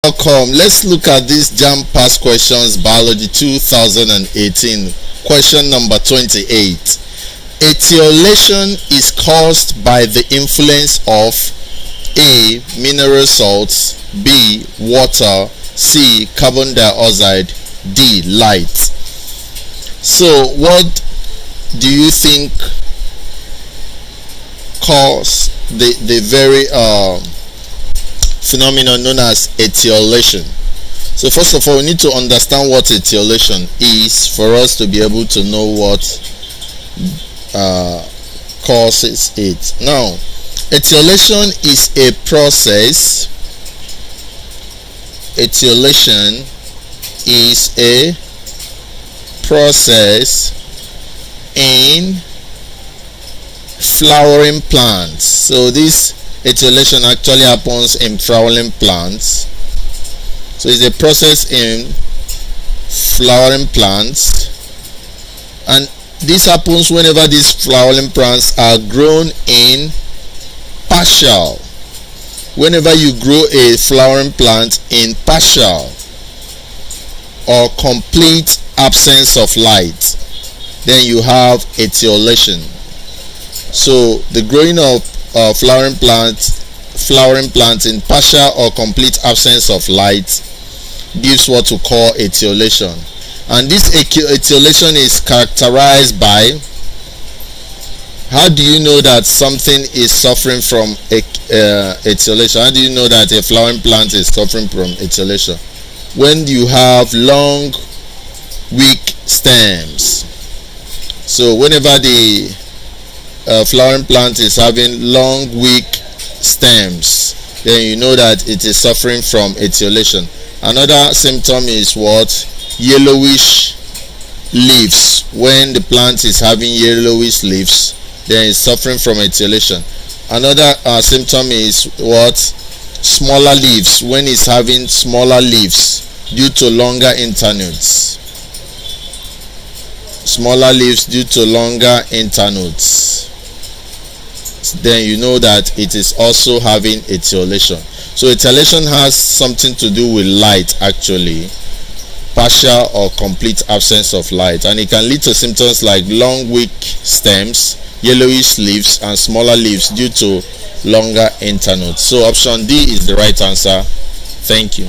Welcome. Let's look at this JAMB past questions biology 2018. Question number 28. Etiolation is caused by the influence of A. Mineral salts, B. Water, C. Carbon dioxide, D. Light. So what do you think cause the very phenomenon known as etiolation? So first of all, we need to understand what etiolation is for us to be able to know what causes it. Now, etiolation is a process. Etiolation is a process in flowering plants. So this etiolation actually happens in flowering plants. So it's a process in flowering plants, and this happens whenever these flowering plants are grown in partial. Whenever you grow a flowering plant in partial or complete absence of light, then you have etiolation. So the growing of flowering plants in partial or complete absence of light gives what we call etiolation. And this etiolation is characterized by, how do you know that something is suffering from etiolation? How do you know that a flowering plant is suffering from etiolation? When you have long, weak stems. So whenever the flowering plant is having long, weak stems, then you know that it is suffering from etiolation. Another symptom is what? Yellowish leaves. When the plant is having yellowish leaves, then it's suffering from etiolation. Another symptom is what? Smaller leaves. When it's having smaller leaves due to longer internodes. Smaller leaves due to longer internodes, then you know that it is also having etiolation. So etiolation has something to do with light, actually, partial or complete absence of light, and it can lead to symptoms like long, weak stems, yellowish leaves, and smaller leaves due to longer internodes. So option D is the right answer. Thank you.